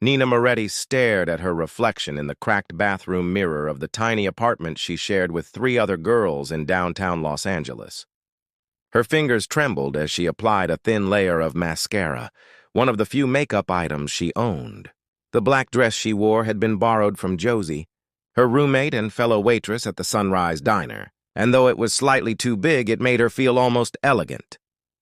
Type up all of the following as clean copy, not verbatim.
Nina Moretti stared at her reflection in the cracked bathroom mirror of the tiny apartment she shared with 3 other girls in downtown Los Angeles. Her fingers trembled as she applied a thin layer of mascara, one of the few makeup items she owned. The black dress she wore had been borrowed from Josie, her roommate and fellow waitress at the Sunrise Diner, and though it was slightly too big, it made her feel almost elegant.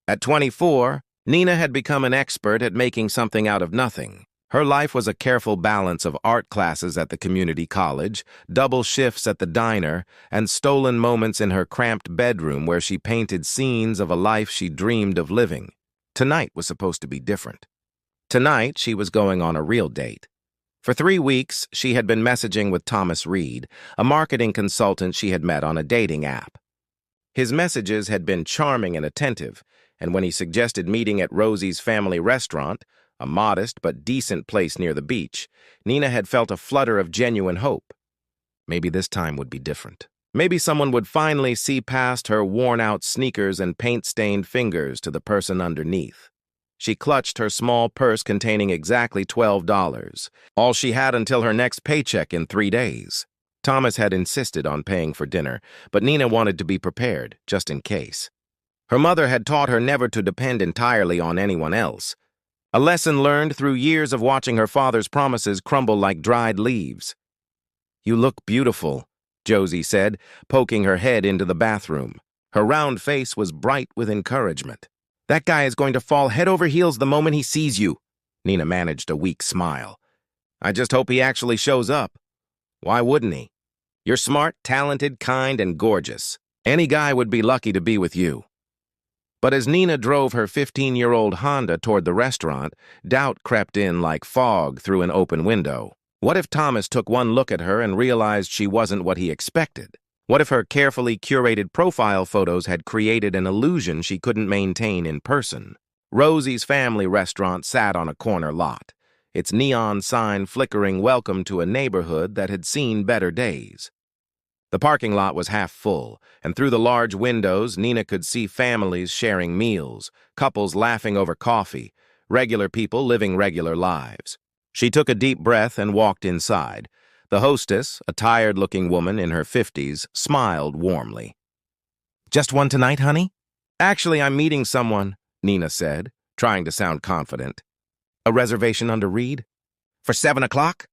At 24, Nina had become an expert at making something out of nothing. Her life was a careful balance of art classes at the community college, double shifts at the diner, and stolen moments in her cramped bedroom where she painted scenes of a life she dreamed of living. Tonight was supposed to be different. Tonight, she was going on a real date. For 3 weeks, she had been messaging with Thomas Reed, a marketing consultant she had met on a dating app. His messages had been charming and attentive, and when he suggested meeting at Rosie's family restaurant, a modest but decent place near the beach, Nina had felt a flutter of genuine hope. Maybe this time would be different. Maybe someone would finally see past her worn-out sneakers and paint-stained fingers to the person underneath. She clutched her small purse containing exactly $12, all she had until her next paycheck in 3 days. Thomas had insisted on paying for dinner, but Nina wanted to be prepared, just in case. Her mother had taught her never to depend entirely on anyone else, a lesson learned through years of watching her father's promises crumble like dried leaves. "You look beautiful," Josie said, poking her head into the bathroom. Her round face was bright with encouragement. "That guy is going to fall head over heels the moment he sees you." Nina managed a weak smile. "I just hope he actually shows up." "Why wouldn't he? You're smart, talented, kind, and gorgeous. Any guy would be lucky to be with you." But as Nina drove her 15-year-old Honda toward the restaurant, doubt crept in like fog through an open window. What if Thomas took one look at her and realized she wasn't what he expected? What if her carefully curated profile photos had created an illusion she couldn't maintain in person? Rosie's family restaurant sat on a corner lot, its neon sign flickering welcome to a neighborhood that had seen better days. The parking lot was half full, and through the large windows, Nina could see families sharing meals, couples laughing over coffee, regular people living regular lives. She took a deep breath and walked inside. The hostess, a tired-looking woman in her 50s, smiled warmly. "Just one tonight, honey?" "Actually, I'm meeting someone," Nina said, trying to sound confident. "A reservation under Reed?" "For 7 o'clock?"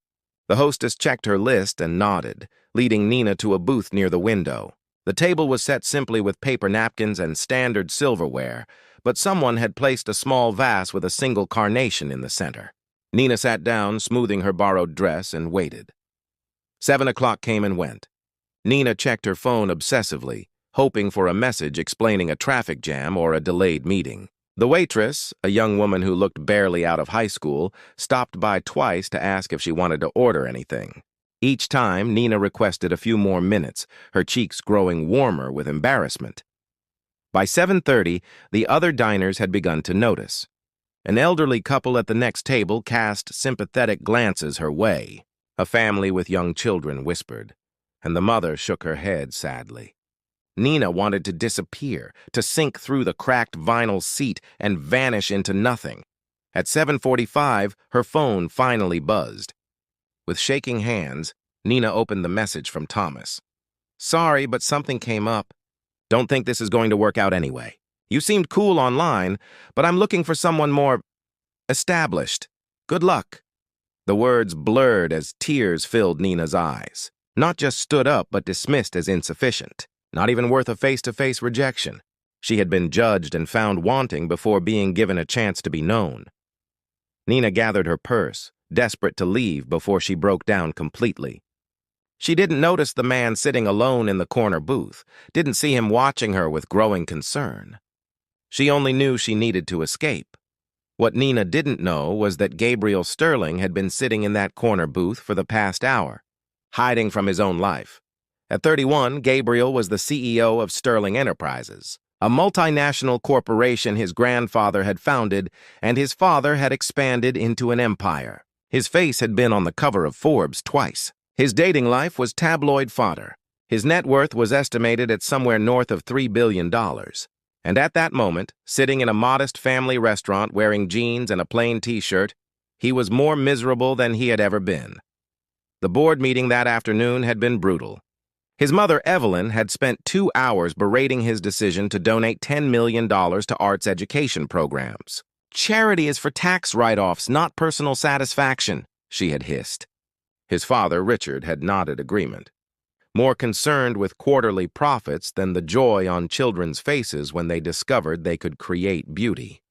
The hostess checked her list and nodded, leading Nina to a booth near the window. The table was set simply with paper napkins and standard silverware, but someone had placed a small vase with a single carnation in the center. Nina sat down, smoothing her borrowed dress, and waited. 7 o'clock came and went. Nina checked her phone obsessively, hoping for a message explaining a traffic jam or a delayed meeting. The waitress, a young woman who looked barely out of high school, stopped by twice to ask if she wanted to order anything. Each time, Nina requested a few more minutes, her cheeks growing warmer with embarrassment. By 7:30, the other diners had begun to notice. An elderly couple at the next table cast sympathetic glances her way. A family with young children whispered, and the mother shook her head sadly. Nina wanted to disappear, to sink through the cracked vinyl seat and vanish into nothing. At 7:45, her phone finally buzzed. With shaking hands, Nina opened the message from Thomas. "Sorry, but something came up. Don't think this is going to work out anyway. You seemed cool online, but I'm looking for someone more established. Good luck." The words blurred as tears filled Nina's eyes. Not just stood up, but dismissed as insufficient. Not even worth a face-to-face rejection. She had been judged and found wanting before being given a chance to be known. Nina gathered her purse, desperate to leave before she broke down completely. She didn't notice the man sitting alone in the corner booth, didn't see him watching her with growing concern. She only knew she needed to escape. What Nina didn't know was that Gabriel Sterling had been sitting in that corner booth for the past hour, hiding from his own life. At 31, Gabriel was the CEO of Sterling Enterprises, a multinational corporation his grandfather had founded and his father had expanded into an empire. His face had been on the cover of Forbes twice. His dating life was tabloid fodder. His net worth was estimated at somewhere north of $3 billion. And at that moment, sitting in a modest family restaurant wearing jeans and a plain t-shirt, He was more miserable than he had ever been. The board meeting that afternoon had been brutal. His mother, Evelyn, had spent 2 hours berating his decision to donate $10 million to arts education programs. "Charity is for tax write-offs, not personal satisfaction," she had hissed. His father, Richard, had nodded agreement, more concerned with quarterly profits than the joy on children's faces when they discovered they could create beauty.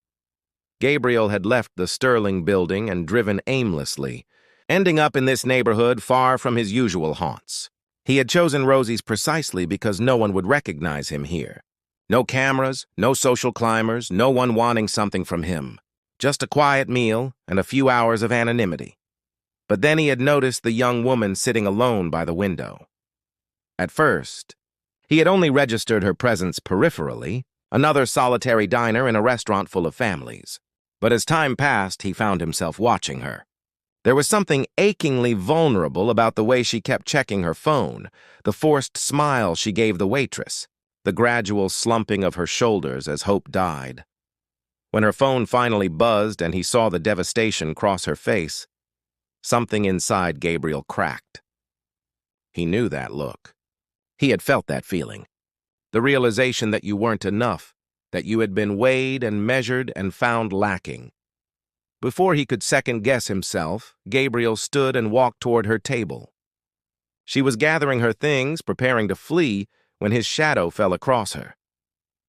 Gabriel had left the Sterling building and driven aimlessly, ending up in this neighborhood far from his usual haunts. He had chosen Rosie's precisely because no one would recognize him here. No cameras, no social climbers, no one wanting something from him. Just a quiet meal and a few hours of anonymity. But then he had noticed the young woman sitting alone by the window. At first, he had only registered her presence peripherally, another solitary diner in a restaurant full of families. But as time passed, he found himself watching her. There was something achingly vulnerable about the way she kept checking her phone, the forced smile she gave the waitress, the gradual slumping of her shoulders as hope died. When her phone finally buzzed and he saw the devastation cross her face, something inside Gabriel cracked. He knew that look. He had felt that feeling. The realization that you weren't enough, that you had been weighed and measured and found lacking. Before he could second-guess himself, Gabriel stood and walked toward her table. She was gathering her things, preparing to flee, when his shadow fell across her.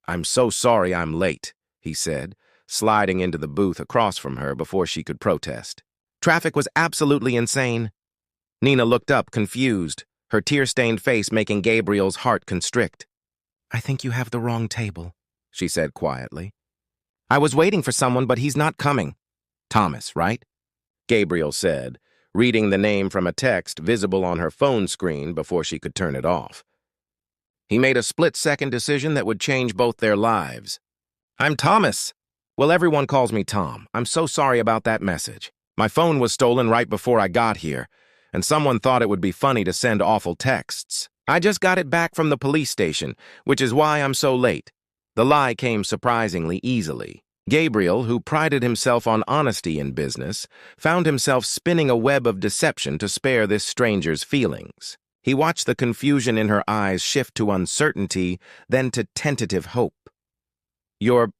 "I'm so sorry I'm late," he said, sliding into the booth across from her before she could protest. "Traffic was absolutely insane." Nina looked up, confused, her tear-stained face making Gabriel's heart constrict. "I think you have the wrong table," she said quietly. "I was waiting for someone, but he's not coming." "Thomas, right?" Gabriel said, reading the name from a text visible on her phone screen before she could turn it off. He made a split-second decision that would change both their lives. "I'm Thomas." "Well, everyone calls me Tom. I'm so sorry about that message. My phone was stolen right before I got here, and someone thought it would be funny to send awful texts. I just got it back from the police station, which is why I'm so late." The lie came surprisingly easily. Gabriel, who prided himself on honesty in business, found himself spinning a web of deception to spare this stranger's feelings. He watched the confusion in her eyes shift to uncertainty, then to tentative hope. You're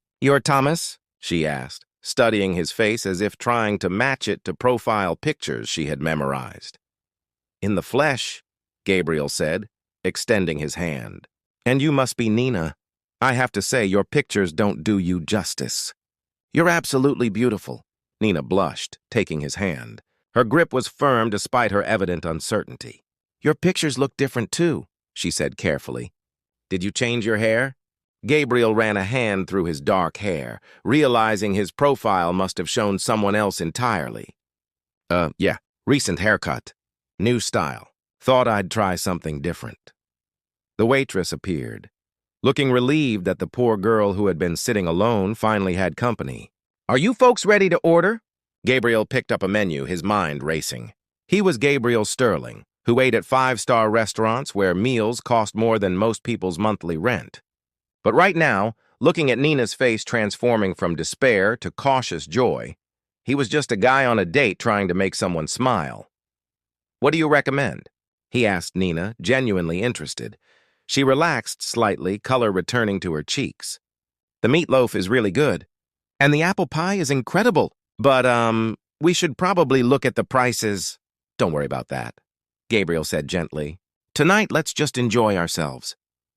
Thomas?" she asked, studying his face as if trying to match it to profile pictures she had memorized. "In the flesh," Gabriel said, extending his hand. "And you must be Nina. I have to say, your pictures don't do you justice." "You're absolutely beautiful." Nina blushed, taking his hand. Her grip was firm despite her evident uncertainty. "Your pictures look different too," she said carefully. "Did you change your hair?" Gabriel ran a hand through his dark hair, realizing his profile must have shown someone else entirely. Yeah, recent haircut. New style. Thought I'd try something different." The waitress appeared, looking relieved that the poor girl who had been sitting alone finally had company. "Are you folks ready to order?" Gabriel picked up a menu, his mind racing. He was Gabriel Sterling, who ate at 5-star restaurants where meals cost more than most people's monthly rent. But right now, looking at Nina's face transforming from despair to cautious joy, he was just a guy on a date trying to make someone smile. "What do you recommend?" he asked Nina, genuinely interested. She relaxed slightly, color returning to her cheeks. "The meatloaf is really good. And the apple pie is incredible. But, we should probably look at the prices." "Don't worry about that," Gabriel said gently. "Tonight, let's just enjoy ourselves.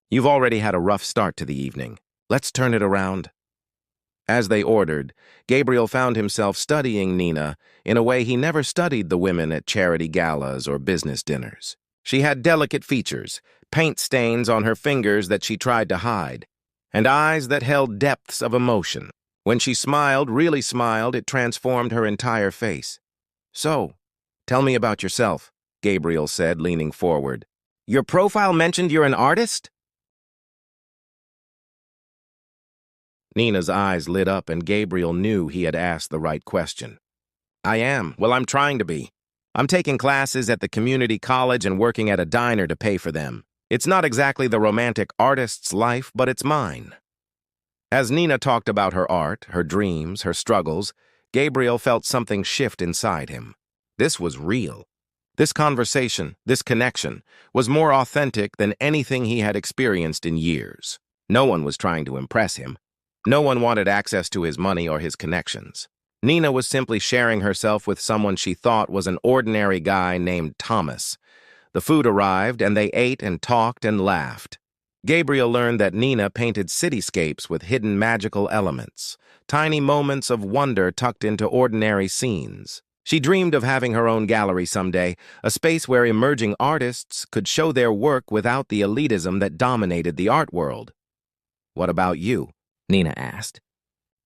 You've already had a rough start to the evening. Let's turn it around." As they ordered, Gabriel found himself studying Nina in a way he never studied the women at charity galas or business dinners. She had delicate features, paint stains on her fingers that she tried to hide, and eyes that held depths of emotion. When she smiled, really smiled, it transformed her entire face. "So, tell me about yourself," Gabriel said, leaning forward. "Your profile mentioned you're an artist?" Nina's eyes lit up, and Gabriel knew he had asked the right question. "I am. Well, I'm trying to be. I'm taking classes at the community college and working at a diner to pay for them. It's not exactly the romantic artist's life, but it's mine." As Nina talked about her art, her dreams, her struggles, Gabriel felt something shift inside him. This was real. This conversation, this connection, was more authentic than anything he had experienced in years. No one was trying to impress him. No one wanted access to his money or his connections. Nina was simply sharing herself with someone she thought was an ordinary guy named Thomas. The food arrived, and they ate and talked and laughed. Gabriel learned that Nina painted cityscapes with hidden magical elements, tiny moments of wonder tucked into ordinary scenes. She dreamed of having her own gallery someday, a space where emerging artists could show their work without the elitism that dominated the art world. "What about you?" Nina asked.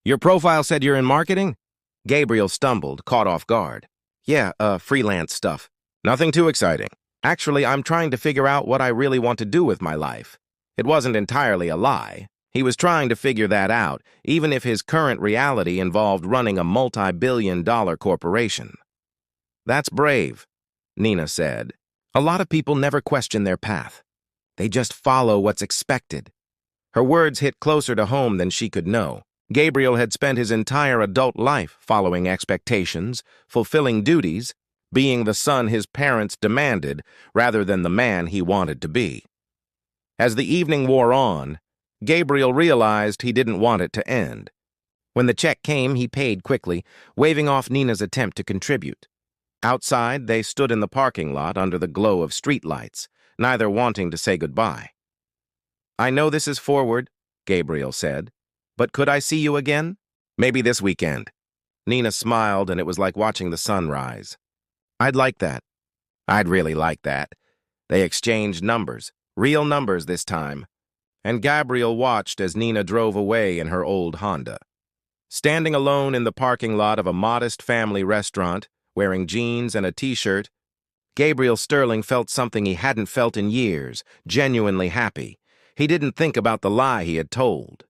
"Your profile said you're in marketing?" Gabriel stumbled, caught off guard. "Yeah, freelance stuff. Nothing too exciting. Actually, I'm trying to figure out what I really want to do with my life." It wasn't entirely a lie. He was trying to figure that out, even if his current reality involved running a multi-billion-dollar corporation. "That's brave," Nina said. "A lot of people never question their path. They just follow what's expected." Her words hit closer to home than she could know. Gabriel had spent his entire adult life following expectations, fulfilling duties, being the son his parents demanded rather than the man he wanted to be. As the evening wore on, Gabriel realized he didn't want it to end. When the check came, he paid quickly, waving off Nina's attempt to contribute. Outside, they stood in the parking lot under the glow of streetlights, neither wanting to say goodbye. "I know this is forward," Gabriel said, "but could I see you again? Maybe this weekend." Nina smiled, and it was like watching the sun rise. "I'd like that. I'd really like that." They exchanged numbers, real numbers this time, and Gabriel watched as Nina drove away in her old Honda. Standing alone in the parking lot of a modest family restaurant, wearing jeans and a t-shirt, Gabriel Sterling felt something he hadn't felt in years, genuinely happy. He didn't think about the lie he had told.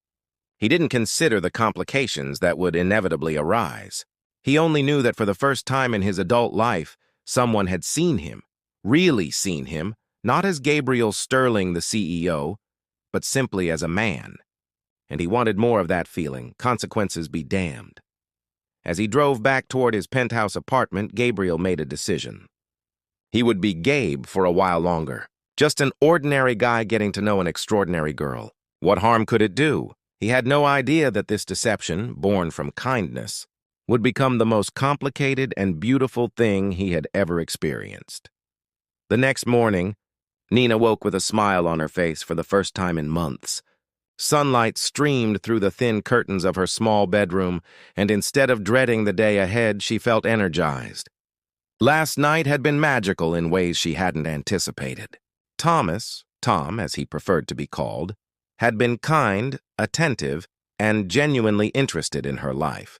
He didn't consider the complications that would inevitably arise. He only knew that for the first time in his adult life, someone had seen him, really seen him, not as Gabriel Sterling, the CEO, but simply as a man. And he wanted more of that feeling, consequences be damned. As he drove back toward his penthouse apartment, Gabriel made a decision. He would be Gabe for a while longer, just an ordinary guy getting to know an extraordinary girl. What harm could it do? He had no idea that this deception, born from kindness, would become the most complicated and beautiful thing he had ever experienced. The next morning, Nina woke with a smile on her face for the first time in months. Sunlight streamed through the thin curtains of her small bedroom, and instead of dreading the day ahead, she felt energized. Last night had been magical in ways she hadn't anticipated. Thomas, Tom as he preferred to be called, had been kind, attentive, and genuinely interested in her life.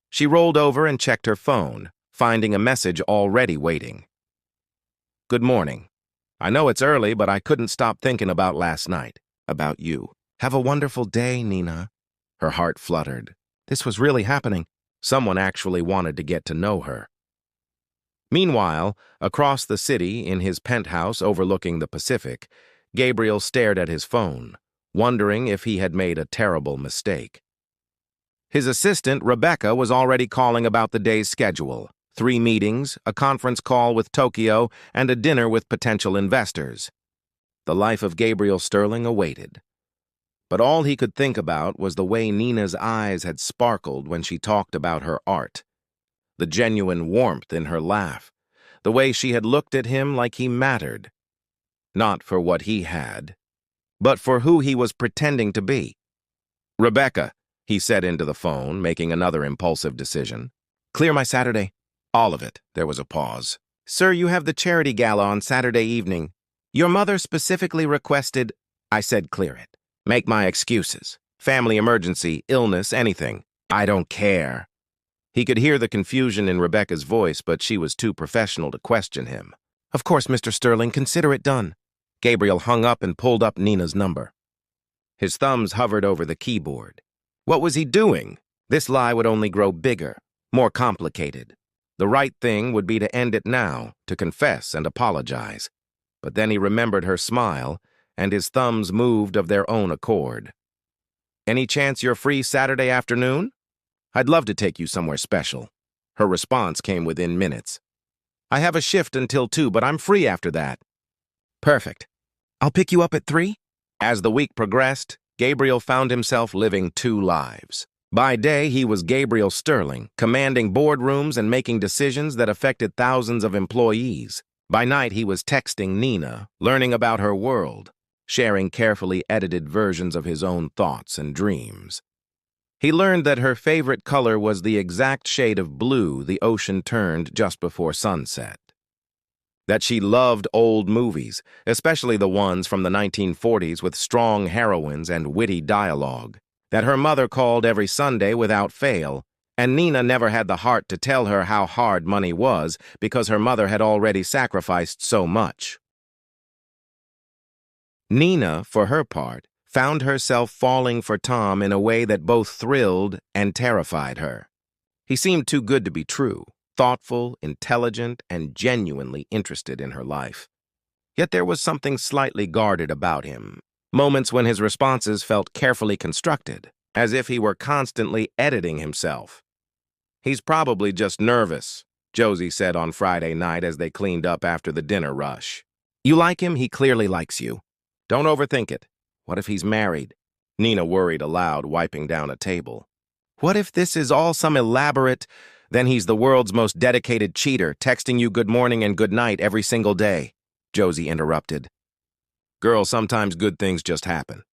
She rolled over and checked her phone, finding a message already waiting. "Good morning. I know it's early, but I couldn't stop thinking about last night, about you. Have a wonderful day, Nina." Her heart fluttered. This was really happening. Someone actually wanted to get to know her. Meanwhile, across the city, in his penthouse overlooking the Pacific, Gabriel stared at his phone, wondering if he had made a terrible mistake. His assistant, Rebecca, was already calling about the day's schedule. 3 meetings, a conference call with Tokyo, and a dinner with potential investors. The life of Gabriel Sterling awaited. But all he could think about was the way Nina's eyes had sparkled when she talked about her art, the genuine warmth in her laugh, the way she had looked at him like he mattered, not for what he had, but for who he was pretending to be. "Rebecca," he said into the phone, making another impulsive decision. "Clear my Saturday." "All of it." There was a pause. "Sir, you have the charity gala on Saturday evening. Your mother specifically requested—" I said clear it. "Make my excuses. Family emergency, illness, anything. I don't care." He could hear the confusion in Rebecca's voice, but she was too professional to question him. "Of course, Mr. Sterling, consider it done." Gabriel hung up and pulled up Nina's number. His thumbs hovered over the keyboard. What was he doing? This lie would only grow bigger, more complicated. The right thing would be to end it now, to confess and apologize. But then he remembered her smile, and his thumbs moved of their own accord. "Any chance you're free Saturday afternoon?" I'd love to take you somewhere special. Her response came within minutes. I have a shift until 2, but I'm free after that. Perfect. I'll pick you up at 3? As the week progressed, Gabriel found himself living 2 lives. By day, he was Gabriel Sterling, commanding boardrooms and making decisions that affected thousands of employees. By night, he was texting Nina, learning about her world, sharing carefully edited versions of his own thoughts and dreams. He learned that her favorite color was the exact shade of blue the ocean turned just before sunset. That she loved old movies, especially the ones from the 1940s with strong heroines and witty dialogue. That her mother called every Sunday without fail, and Nina never had the heart to tell her how hard money was because her mother had already sacrificed so much. Nina, for her part, found herself falling for Tom in a way that both thrilled and terrified her. He seemed too good to be true, thoughtful, intelligent, and genuinely interested in her life. Yet there was something slightly guarded about him. Moments when his responses felt carefully constructed, as if he were constantly editing himself. He's probably just nervous, Josie said on Friday night as they cleaned up after the dinner rush. You like him, he clearly likes you. Don't overthink it. What if he's married? Nina worried aloud, wiping down a table. What if this is all some elaborate... Then he's the world's most dedicated cheater, texting you good morning and good night every single day, Josie interrupted. Girl, sometimes good things just happen.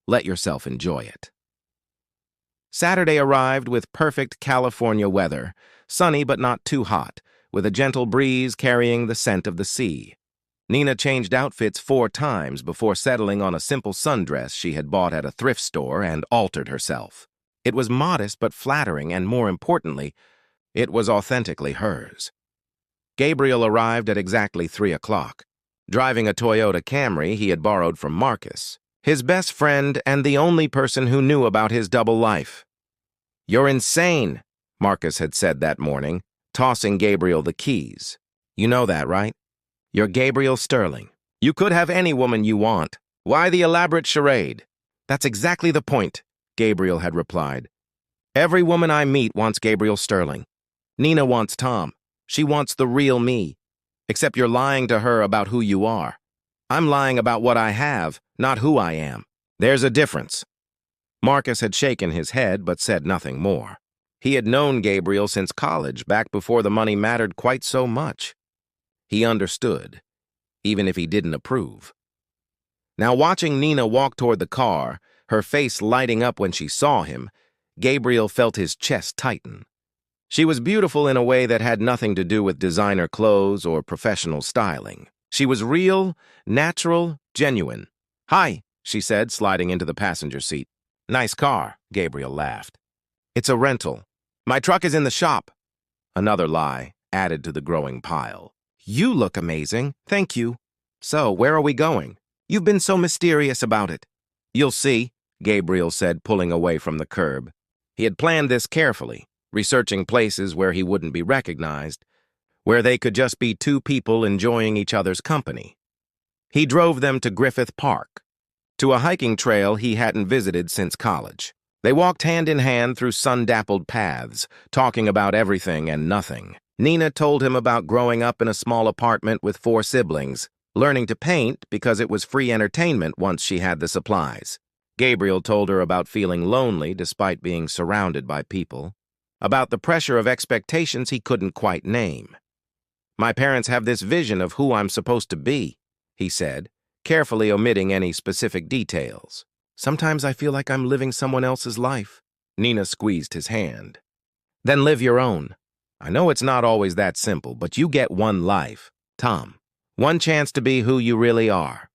Let yourself enjoy it. Saturday arrived with perfect California weather, sunny but not too hot, with a gentle breeze carrying the scent of the sea. Nina changed outfits 4 times before settling on a simple sundress she had bought at a thrift store and altered herself. It was modest but flattering, and more importantly, it was authentically hers. Gabriel arrived at exactly 3 o'clock. Driving a Toyota Camry he had borrowed from Marcus, his best friend and the only person who knew about his double life. You're insane, Marcus had said that morning, tossing Gabriel the keys. You know that, right? You're Gabriel Sterling. You could have any woman you want. Why the elaborate charade? That's exactly the point, Gabriel had replied. Every woman I meet wants Gabriel Sterling. Nina wants Tom. She wants the real me. Except you're lying to her about who you are. I'm lying about what I have, not who I am. There's a difference. Marcus had shaken his head but said nothing more. He had known Gabriel since college, back before the money mattered quite so much. He understood, even if he didn't approve. Now, watching Nina walk toward the car, her face lighting up when she saw him, Gabriel felt his chest tighten. She was beautiful in a way that had nothing to do with designer clothes or professional styling. She was real, natural, genuine. Hi, she said, sliding into the passenger seat. Nice car, Gabriel laughed. It's a rental. My truck is in the shop. Another lie added to the growing pile. You look amazing. Thank you. So, where are we going? You've been so mysterious about it. You'll see, Gabriel said, pulling away from the curb. He had planned this carefully, researching places where he wouldn't be recognized, where they could just be 2 people enjoying each other's company. He drove them to Griffith Park, to a hiking trail he hadn't visited since college. They walked hand in hand through sun-dappled paths, talking about everything and nothing. Nina told him about growing up in a small apartment with 4 siblings, learning to paint because it was free entertainment once she had the supplies. Gabriel told her about feeling lonely despite being surrounded by people, about the pressure of expectations he couldn't quite name. My parents have this vision of who I'm supposed to be, he said, carefully omitting any specific details. Sometimes I feel like I'm living someone else's life. Nina squeezed his hand. Then live your own. I know it's not always that simple, but you get one life, Tom. One chance to be who you really are.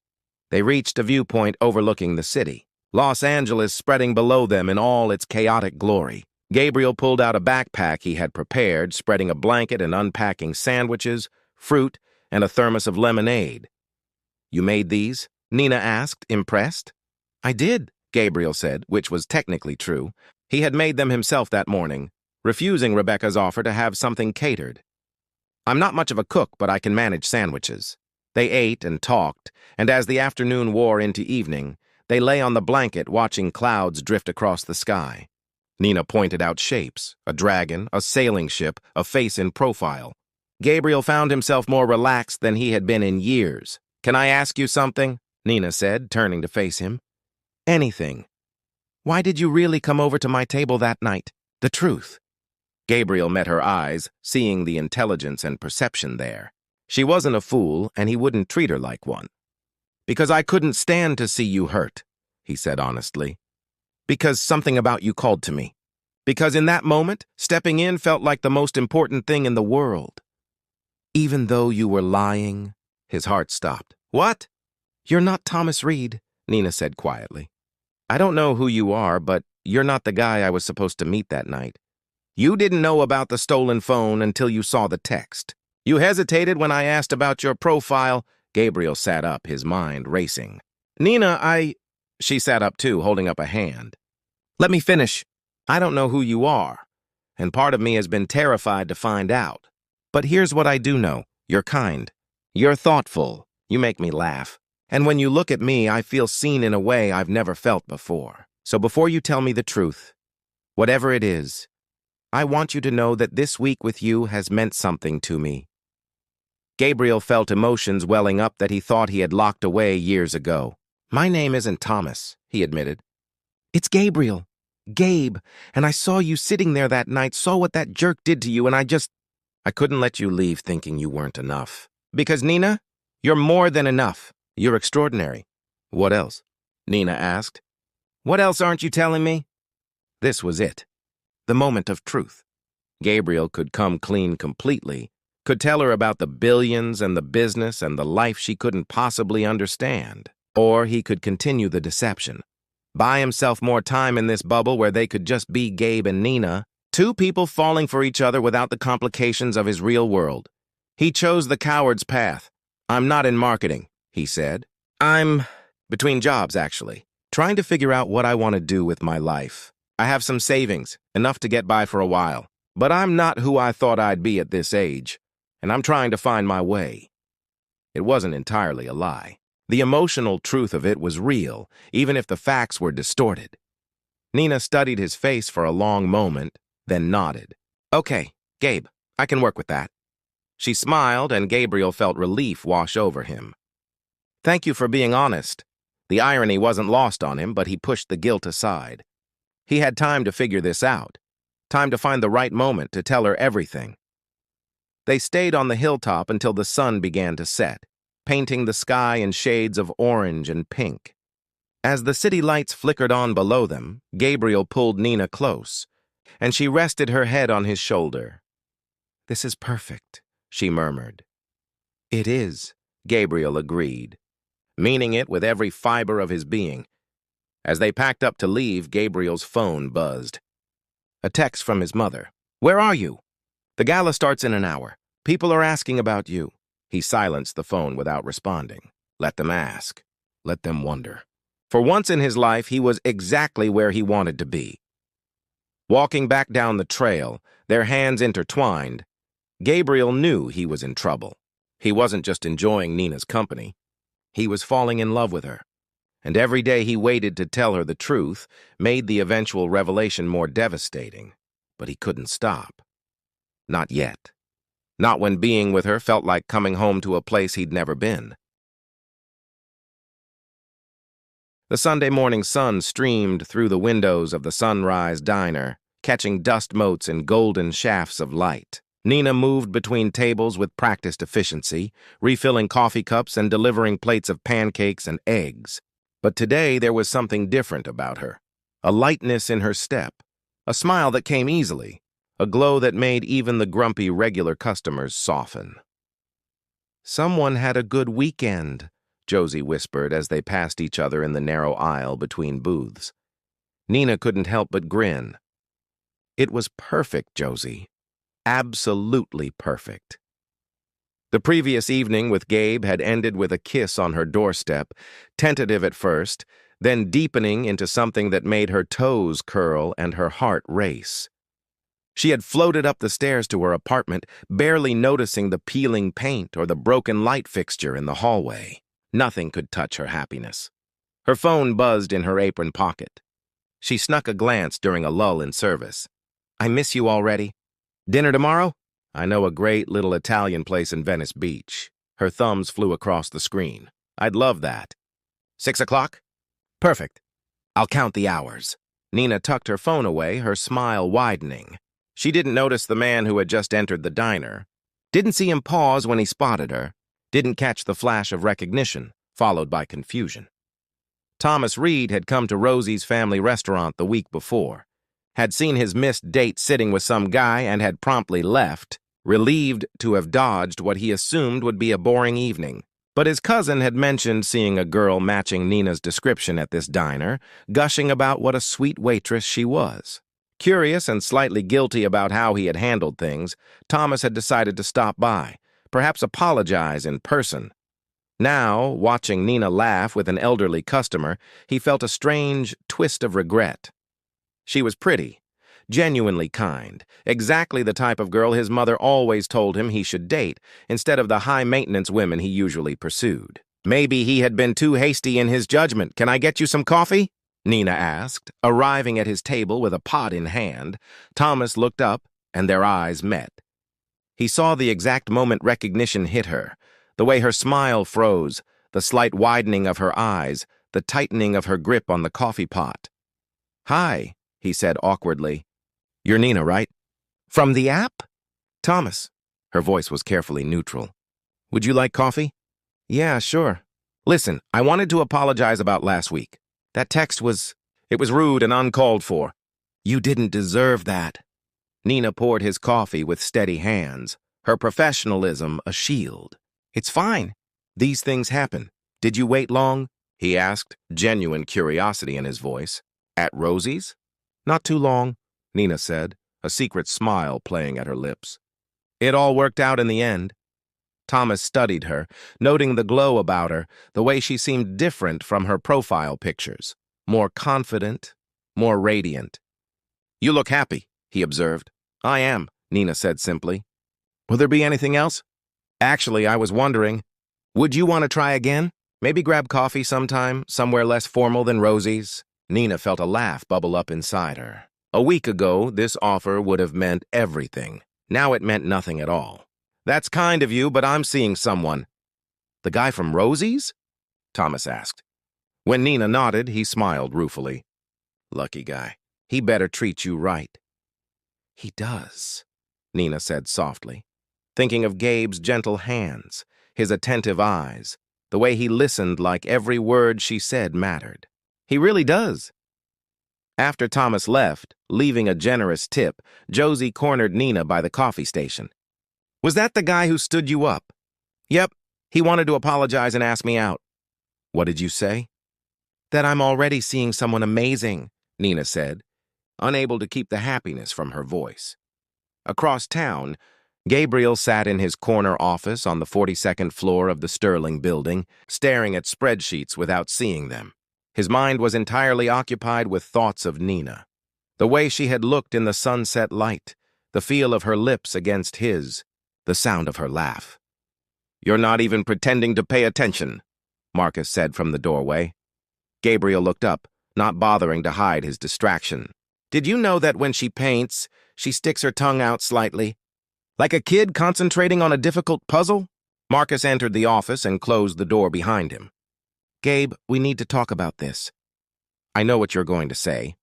They reached a viewpoint overlooking the city, Los Angeles spreading below them in all its chaotic glory. Gabriel pulled out a backpack he had prepared, spreading a blanket and unpacking sandwiches, fruit, and a thermos of lemonade. You made these? Nina asked, impressed. I did, Gabriel said, which was technically true. He had made them himself that morning, refusing Rebecca's offer to have something catered. I'm not much of a cook, but I can manage sandwiches. They ate and talked, and as the afternoon wore into evening, they lay on the blanket watching clouds drift across the sky. Nina pointed out shapes, a dragon, a sailing ship, a face in profile. Gabriel found himself more relaxed than he had been in years. "Can I ask you something?" Nina said, turning to face him. "Anything. Why did you really come over to my table that night? The truth." Gabriel met her eyes, seeing the intelligence and perception there. She wasn't a fool, and he wouldn't treat her like one. "Because I couldn't stand to see you hurt," he said honestly. "Because something about you called to me. Because in that moment, stepping in felt like the most important thing in the world. Even though you were lying." His heart stopped. "What?" "You're not Thomas Reed," Nina said quietly. "I don't know who you are, but you're not the guy I was supposed to meet that night. You didn't know about the stolen phone until you saw the text. You hesitated when I asked about your profile." Gabriel sat up, his mind racing. "Nina, She sat up too, holding up a hand. "Let me finish. I don't know who you are, and part of me has been terrified to find out. But here's what I do know. You're kind. You're thoughtful. You make me laugh. And when you look at me, I feel seen in a way I've never felt before. So before you tell me the truth, whatever it is, I want you to know that this week with you has meant something to me." Gabriel felt emotions welling up that he thought he had locked away years ago. "My name isn't Thomas," he admitted. "It's Gabriel. Gabe. And I saw you sitting there that night, saw what that jerk did to you, and I couldn't let you leave thinking you weren't enough. Because, Nina, you're more than enough. You're extraordinary." "What else?" Nina asked. "What else aren't you telling me?" This was it. The moment of truth. Gabriel could come clean completely, could tell her about the billions and the business and the life she couldn't possibly understand. Or he could continue the deception. Buy himself more time in this bubble where they could just be Gabe and Nina, two people falling for each other without the complications of his real world. He chose the coward's path. "I'm not in marketing," he said. "I'm between jobs, actually, trying to figure out what I want to do with my life. I have some savings, enough to get by for a while. But I'm not who I thought I'd be at this age, and I'm trying to find my way." It wasn't entirely a lie. The emotional truth of it was real, even if the facts were distorted. Nina studied his face for a long moment, then nodded. "Okay, Gabe, I can work with that." She smiled, and Gabriel felt relief wash over him. "Thank you for being honest." The irony wasn't lost on him, but he pushed the guilt aside. He had time to figure this out, time to find the right moment to tell her everything. They stayed on the hilltop until the sun began to set, painting the sky in shades of orange and pink. As the city lights flickered on below them, Gabriel pulled Nina close, and she rested her head on his shoulder. "This is perfect," she murmured. "It is," Gabriel agreed, meaning it with every fiber of his being. As they packed up to leave, Gabriel's phone buzzed. A text from his mother. "Where are you?" "The gala starts in an hour. People are asking about you." He silenced the phone without responding. Let them ask. Let them wonder. For once in his life, he was exactly where he wanted to be. Walking back down the trail, their hands intertwined, Gabriel knew he was in trouble. He wasn't just enjoying Nina's company. He was falling in love with her. And every day he waited to tell her the truth made the eventual revelation more devastating. But he couldn't stop. Not yet. Not when being with her felt like coming home to a place he'd never been. The Sunday morning sun streamed through the windows of the Sunrise Diner, catching dust motes and golden shafts of light. Nina moved between tables with practiced efficiency, refilling coffee cups and delivering plates of pancakes and eggs. But today there was something different about her. A lightness in her step, a smile that came easily, a glow that made even the grumpy regular customers soften. "Someone had a good weekend," Josie whispered as they passed each other in the narrow aisle between booths. Nina couldn't help but grin. It was perfect, Josie. Absolutely perfect. The previous evening with Gabe had ended with a kiss on her doorstep, tentative at first, then deepening into something that made her toes curl and her heart race. She had floated up the stairs to her apartment, barely noticing the peeling paint or the broken light fixture in the hallway. Nothing could touch her happiness. Her phone buzzed in her apron pocket. She snuck a glance during a lull in service. I miss you already. Dinner tomorrow? I know a great little Italian place in Venice Beach. Her thumbs flew across the screen. I'd love that. 6 o'clock? Perfect. I'll count the hours. Nina tucked her phone away, her smile widening. She didn't notice the man who had just entered the diner. Didn't see him pause when he spotted her. Didn't catch the flash of recognition, followed by confusion. Thomas Reed had come to Rosie's family restaurant the week before, had seen his missed date sitting with some guy and had promptly left, relieved to have dodged what he assumed would be a boring evening. But his cousin had mentioned seeing a girl matching Nina's description at this diner, gushing about what a sweet waitress she was. Curious and slightly guilty about how he had handled things, Thomas had decided to stop by, perhaps apologize in person. Now, watching Nina laugh with an elderly customer, he felt a strange twist of regret. She was pretty, genuinely kind, exactly the type of girl his mother always told him he should date, instead of the high-maintenance women he usually pursued. Maybe he had been too hasty in his judgment. Can I get you some coffee? Nina asked, arriving at his table with a pot in hand. Thomas looked up, and their eyes met. He saw the exact moment recognition hit her, the way her smile froze, the slight widening of her eyes, the tightening of her grip on the coffee pot. Hi, he said awkwardly. You're Nina, right? From the app? Thomas. Her voice was carefully neutral. Would you like coffee? Yeah, sure. Listen, I wanted to apologize about last week. That text was rude and uncalled for. You didn't deserve that. Nina poured his coffee with steady hands, her professionalism a shield. It's fine. These things happen. Did you wait long? He asked, genuine curiosity in his voice. At Rosie's? Not too long, Nina said, a secret smile playing at her lips. It all worked out in the end. Thomas studied her, noting the glow about her, the way she seemed different from her profile pictures. More confident, more radiant. You look happy, he observed. I am, Nina said simply. Will there be anything else? Actually, I was wondering, would you want to try again? Maybe grab coffee sometime, somewhere less formal than Rosie's? Nina felt a laugh bubble up inside her. A week ago, this offer would have meant everything. Now it meant nothing at all. That's kind of you, but I'm seeing someone. The guy from Rosie's? Thomas asked. When Nina nodded, he smiled ruefully. Lucky guy. He better treat you right. He does, Nina said softly, thinking of Gabe's gentle hands, his attentive eyes, the way he listened like every word she said mattered. He really does. After Thomas left, leaving a generous tip, Josie cornered Nina by the coffee station. Was that the guy who stood you up? Yep. He wanted to apologize and ask me out. What did you say? That I'm already seeing someone amazing, Nina said, unable to keep the happiness from her voice. Across town, Gabriel sat in his corner office on the 42nd floor of the Sterling building, staring at spreadsheets without seeing them. His mind was entirely occupied with thoughts of Nina. The way she had looked in the sunset light, the feel of her lips against his, the sound of her laugh. You're not even pretending to pay attention, Marcus said from the doorway. Gabriel looked up, not bothering to hide his distraction. Did you know that when she paints, she sticks her tongue out slightly? Like a kid concentrating on a difficult puzzle? Marcus entered the office and closed the door behind him. Gabe, we need to talk about this. I know what you're going to say.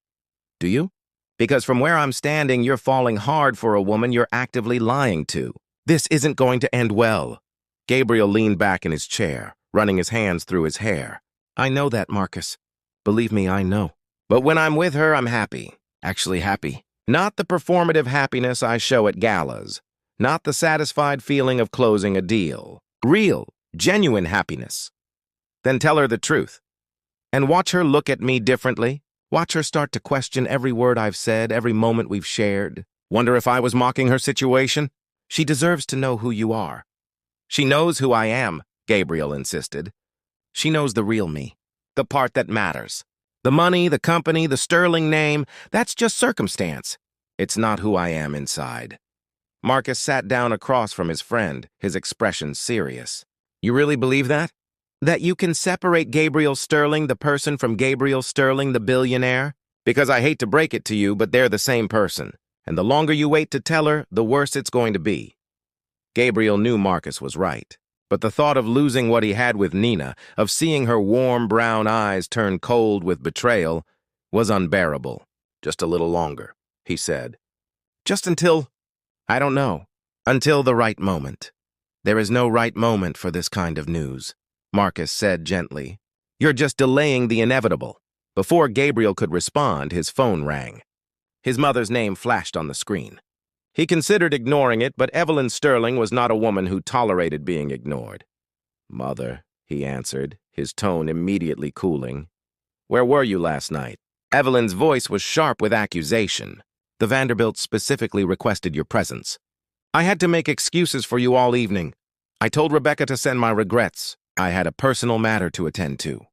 Do you? Because from where I'm standing, you're falling hard for a woman you're actively lying to. This isn't going to end well. Gabriel leaned back in his chair, running his hands through his hair. I know that, Marcus. Believe me, I know. But when I'm with her, I'm happy. Actually happy. Not the performative happiness I show at galas. Not the satisfied feeling of closing a deal. Real, genuine happiness. Then tell her the truth. And watch her look at me differently. Watch her start to question every word I've said, every moment we've shared. Wonder if I was mocking her situation? She deserves to know who you are. She knows who I am, Gabriel insisted. She knows the real me, the part that matters. The money, the company, the Sterling name, that's just circumstance. It's not who I am inside. Marcus sat down across from his friend, his expression serious. You really believe that? That you can separate Gabriel Sterling, the person, from Gabriel Sterling, the billionaire? Because I hate to break it to you, but they're the same person. And the longer you wait to tell her, the worse it's going to be. Gabriel knew Marcus was right. But the thought of losing what he had with Nina, of seeing her warm brown eyes turn cold with betrayal, was unbearable. Just a little longer, he said. Just until, I don't know, until the right moment. There is no right moment for this kind of news, Marcus said gently. You're just delaying the inevitable. Before Gabriel could respond, his phone rang. His mother's name flashed on the screen. He considered ignoring it, but Evelyn Sterling was not a woman who tolerated being ignored. Mother, he answered, his tone immediately cooling. Where were you last night? Evelyn's voice was sharp with accusation. The Vanderbilts specifically requested your presence. I had to make excuses for you all evening. I told Rebecca to send my regrets. I had a personal matter to attend to.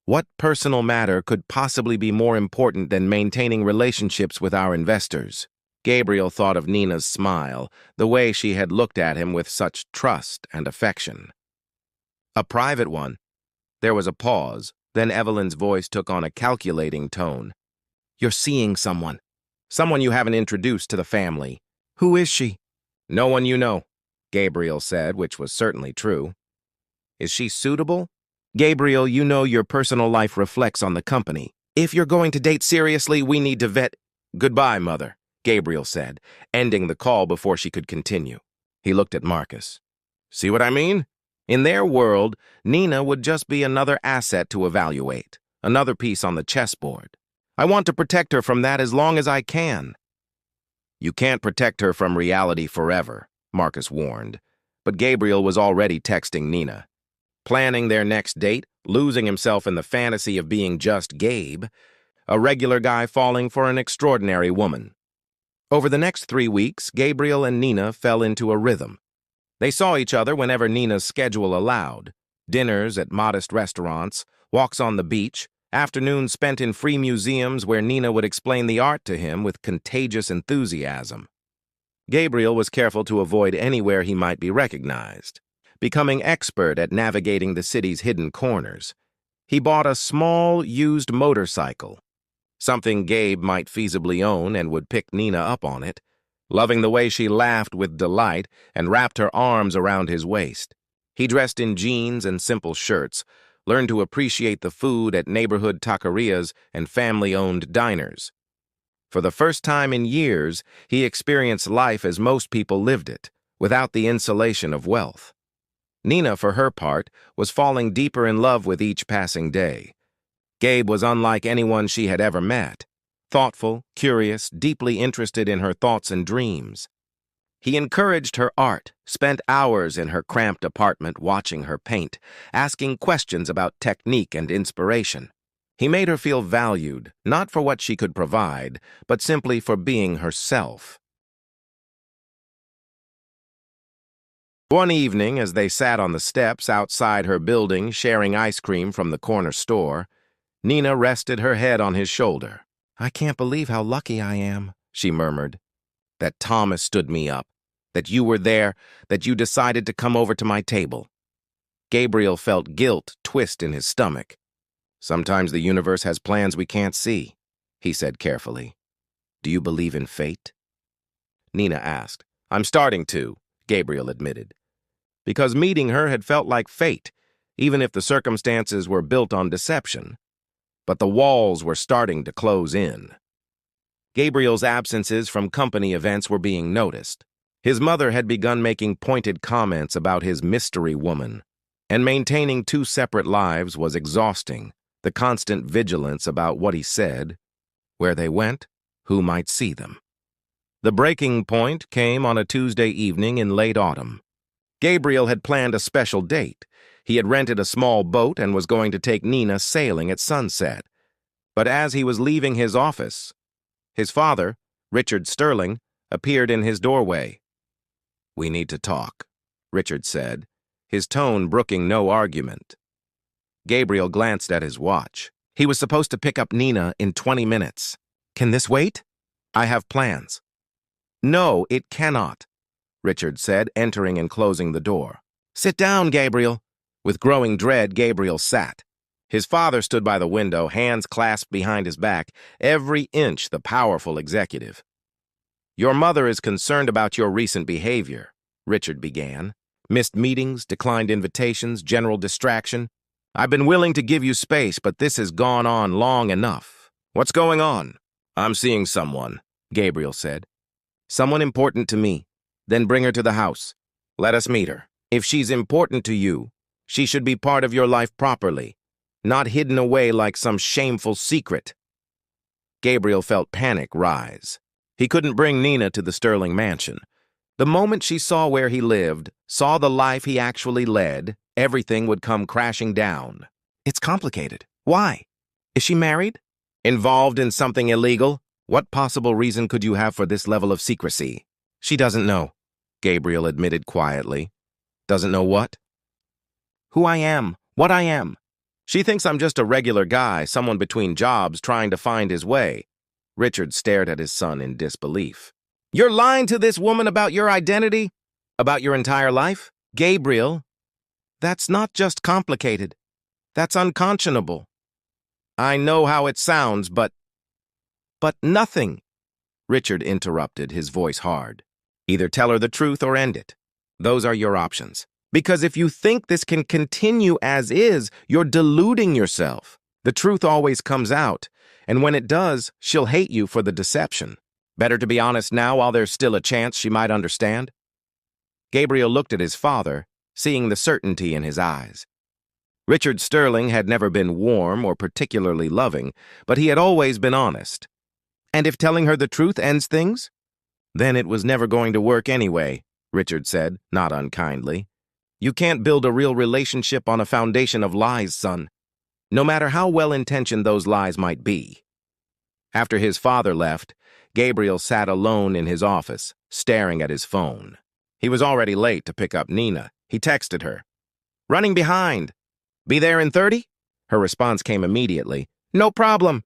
What personal matter could possibly be more important than maintaining relationships with our investors? Gabriel thought of Nina's smile, the way she had looked at him with such trust and affection. A private one. There was a pause, then Evelyn's voice took on a calculating tone. You're seeing someone. Someone you haven't introduced to the family. Who is she? No one you know, Gabriel said, which was certainly true. Is she suitable? Gabriel, you know your personal life reflects on the company. If you're going to date seriously, we need to vet. Goodbye, Mother, Gabriel said, ending the call before she could continue. He looked at Marcus. See what I mean? In their world, Nina would just be another asset to evaluate, another piece on the chessboard. I want to protect her from that as long as I can. You can't protect her from reality forever, Marcus warned. But Gabriel was already texting Nina. Planning their next date, losing himself in the fantasy of being just Gabe, a regular guy falling for an extraordinary woman. Over the next 3 weeks, Gabriel and Nina fell into a rhythm. They saw each other whenever Nina's schedule allowed. Dinners at modest restaurants, walks on the beach, afternoons spent in free museums where Nina would explain the art to him with contagious enthusiasm. Gabriel was careful to avoid anywhere he might be recognized. Becoming expert at navigating the city's hidden corners, he bought a small, used motorcycle, something Gabe might feasibly own and would pick Nina up on it, loving the way she laughed with delight and wrapped her arms around his waist. He dressed in jeans and simple shirts, learned to appreciate the food at neighborhood taquerias and family-owned diners. For the first time in years, he experienced life as most people lived it, without the insulation of wealth. Nina, for her part, was falling deeper in love with each passing day. Gabe was unlike anyone she had ever met. Thoughtful, curious, deeply interested in her thoughts and dreams. He encouraged her art, spent hours in her cramped apartment watching her paint, asking questions about technique and inspiration. He made her feel valued, not for what she could provide, but simply for being herself. One evening, as they sat on the steps outside her building sharing ice cream from the corner store, Nina rested her head on his shoulder. I can't believe how lucky I am, she murmured. That Thomas stood me up, that you were there, that you decided to come over to my table. Gabriel felt guilt twist in his stomach. Sometimes the universe has plans we can't see, he said carefully. Do you believe in fate? Nina asked. I'm starting to, Gabriel admitted. Because meeting her had felt like fate, even if the circumstances were built on deception. But the walls were starting to close in. Gabriel's absences from company events were being noticed. His mother had begun making pointed comments about his mystery woman, and maintaining 2 separate lives was exhausting, the constant vigilance about what he said, where they went, who might see them. The breaking point came on a Tuesday evening in late autumn. Gabriel had planned a special date. He had rented a small boat and was going to take Nina sailing at sunset. But as he was leaving his office, his father, Richard Sterling, appeared in his doorway. We need to talk, Richard said, his tone brooking no argument. Gabriel glanced at his watch. He was supposed to pick up Nina in 20 minutes. Can this wait? I have plans. No, it cannot, Richard said, entering and closing the door. Sit down, Gabriel. With growing dread, Gabriel sat. His father stood by the window, hands clasped behind his back, every inch the powerful executive. "Your mother is concerned about your recent behavior," Richard began. "Missed meetings, declined invitations, general distraction. I've been willing to give you space, but this has gone on long enough. What's going on?" "I'm seeing someone," Gabriel said. "Someone important to me. Then bring her to the house. Let us meet her. If she's important to you, she should be part of your life properly, not hidden away like some shameful secret." Gabriel felt panic rise. He couldn't bring Nina to the Sterling mansion. The moment she saw where he lived, saw the life he actually led, everything would come crashing down. "It's complicated. Why? Is she married? Involved in something illegal? What possible reason could you have for this level of secrecy?" "She doesn't know," Gabriel admitted quietly. "Doesn't know what?" "Who I am, what I am. She thinks I'm just a regular guy, someone between jobs trying to find his way." Richard stared at his son in disbelief. "You're lying to this woman about your identity? About your entire life?" "Gabriel, that's not just complicated. That's unconscionable." "I know how it sounds, but—" "But nothing," Richard interrupted, his voice hard. "Either tell her the truth or end it. Those are your options. Because if you think this can continue as is, you're deluding yourself. The truth always comes out, and when it does, she'll hate you for the deception. Better to be honest now while there's still a chance she might understand." Gabriel looked at his father, seeing the certainty in his eyes. Richard Sterling had never been warm or particularly loving, but he had always been honest. "And if telling her the truth ends things?" "Then it was never going to work anyway," Richard said, not unkindly. "You can't build a real relationship on a foundation of lies, son. No matter how well-intentioned those lies might be." After his father left, Gabriel sat alone in his office, staring at his phone. He was already late to pick up Nina. He texted her. "Running behind. Be there in 30?" Her response came immediately. "No problem."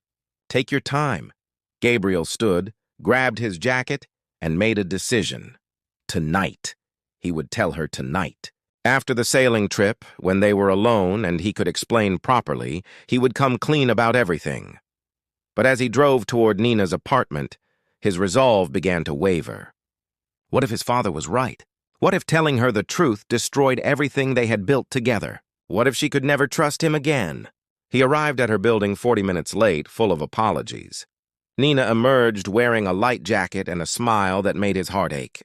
"Take your time." Gabriel stood, grabbed his jacket, and made a decision. Tonight. He would tell her tonight. After the sailing trip, when they were alone and he could explain properly, he would come clean about everything. But as he drove toward Nina's apartment, his resolve began to waver. What if his father was right? What if telling her the truth destroyed everything they had built together? What if she could never trust him again? He arrived at her building 40 minutes late, full of apologies. Nina emerged wearing a light jacket and a smile that made his heart ache.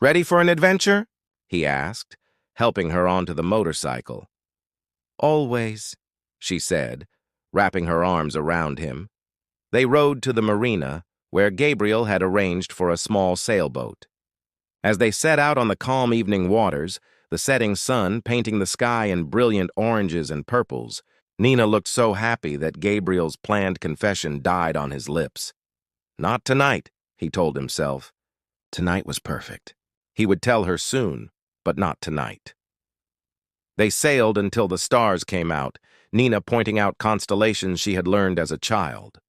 "Ready for an adventure?" he asked, helping her onto the motorcycle. "Always," she said, wrapping her arms around him. They rode to the marina, where Gabriel had arranged for a small sailboat. As they set out on the calm evening waters, the setting sun painting the sky in brilliant oranges and purples, Nina looked so happy that Gabriel's planned confession died on his lips. Not tonight, he told himself. Tonight was perfect. He would tell her soon, but not tonight. They sailed until the stars came out, Nina pointing out constellations she had learned as a child.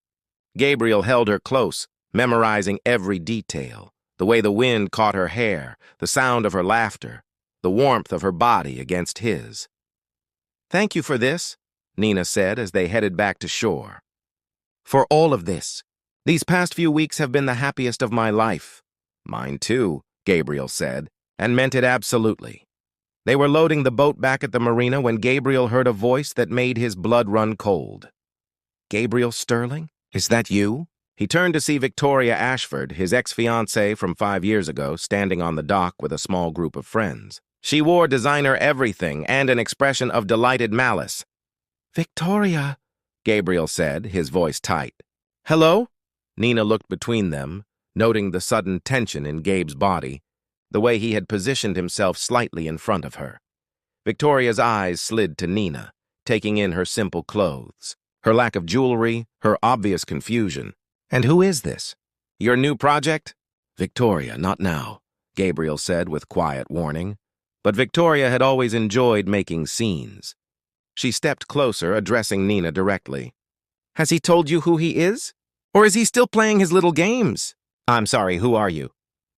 Gabriel held her close, memorizing every detail, the way the wind caught her hair, the sound of her laughter, the warmth of her body against his. "Thank you for this," Nina said as they headed back to shore. "For all of this. These past few weeks have been the happiest of my life." "Mine too," Gabriel said, and meant it absolutely. They were loading the boat back at the marina when Gabriel heard a voice that made his blood run cold. "Gabriel Sterling? Is that you?" He turned to see Victoria Ashford, his ex-fiancée from 5 years ago, standing on the dock with a small group of friends. She wore designer everything and an expression of delighted malice. "Victoria," Gabriel said, his voice tight. "Hello?" Nina looked between them, noting the sudden tension in Gabe's body, the way he had positioned himself slightly in front of her. Victoria's eyes slid to Nina, taking in her simple clothes, her lack of jewelry, her obvious confusion. "And who is this? Your new project?" "Victoria, not now," Gabriel said with quiet warning. But Victoria had always enjoyed making scenes. She stepped closer, addressing Nina directly. "Has he told you who he is? Or is he still playing his little games?" "I'm sorry, who are you?"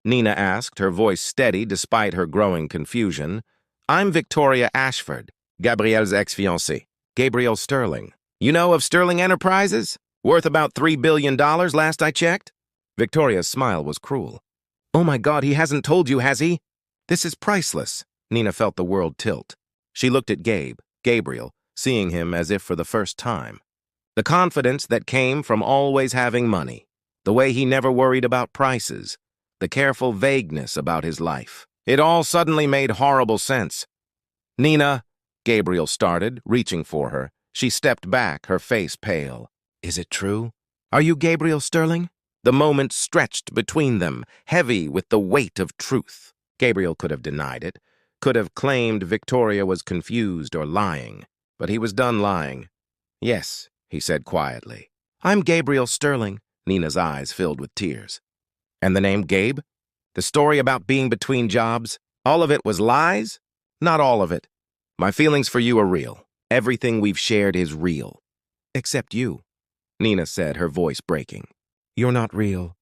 Nina asked, her voice steady despite her growing confusion. "I'm Victoria Ashford, Gabriel's ex-fiancée." Gabriel Sterling. You know of Sterling Enterprises? Worth about $3 billion last I checked? Victoria's smile was cruel. Oh my God, he hasn't told you, has he? This is priceless. Nina felt the world tilt. She looked at Gabriel, seeing him as if for the first time. The confidence that came from always having money, the way he never worried about prices, the careful vagueness about his life. It all suddenly made horrible sense. Nina, Gabriel started, reaching for her. She stepped back, her face pale. Is it true? Are you Gabriel Sterling? The moment stretched between them, heavy with the weight of truth. Gabriel could have denied it, could have claimed Victoria was confused or lying, but he was done lying. Yes, he said quietly. I'm Gabriel Sterling. Nina's eyes filled with tears. And the name Gabe? The story about being between jobs? All of it was lies? Not all of it. My feelings for you are real. Everything we've shared is real. Except you, Nina said, her voice breaking. You're not real.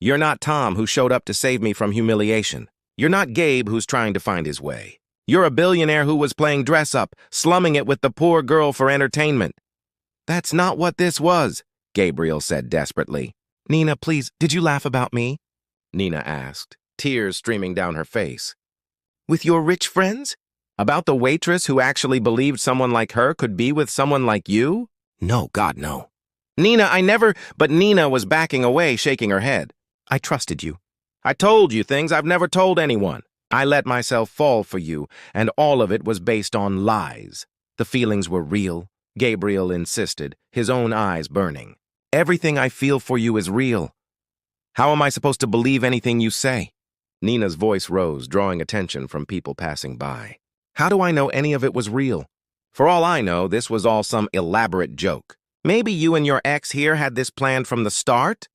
You're not Tom, who showed up to save me from humiliation. You're not Gabe, who's trying to find his way. You're a billionaire who was playing dress-up, slumming it with the poor girl for entertainment. That's not what this was, Gabriel said desperately. Nina, please, did you laugh about me? Nina asked, tears streaming down her face. With your rich friends? About the waitress who actually believed someone like her could be with someone like you? No, God, no. Nina, I never... But Nina was backing away, shaking her head. I trusted you. I told you things I've never told anyone. I let myself fall for you, and all of it was based on lies. The feelings were real, Gabriel insisted, his own eyes burning. Everything I feel for you is real. How am I supposed to believe anything you say? Nina's voice rose, drawing attention from people passing by. How do I know any of it was real? For all I know, this was all some elaborate joke. Maybe you and your ex here had this planned from the start?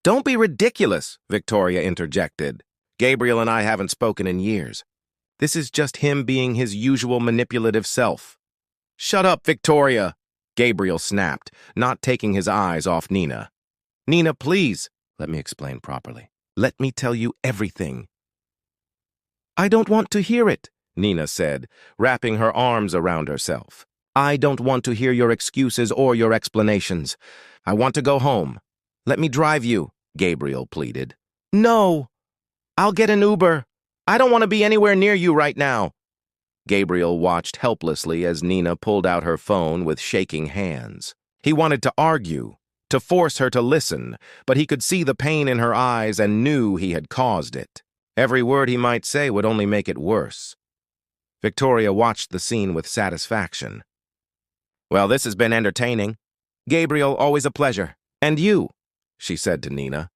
Don't be ridiculous, Victoria interjected. Gabriel and I haven't spoken in years. This is just him being his usual manipulative self. Shut up, Victoria, Gabriel snapped, not taking his eyes off Nina. Nina, please, let me explain properly. Let me tell you everything. I don't want to hear it, Nina said, wrapping her arms around herself. I don't want to hear your excuses or your explanations. I want to go home. Let me drive you, Gabriel pleaded. No, I'll get an Uber. I don't want to be anywhere near you right now. Gabriel watched helplessly as Nina pulled out her phone with shaking hands. He wanted to argue, to force her to listen, but he could see the pain in her eyes and knew he had caused it. Every word he might say would only make it worse. Victoria watched the scene with satisfaction. Well, this has been entertaining. Gabriel, always a pleasure. And you, she said to Nina.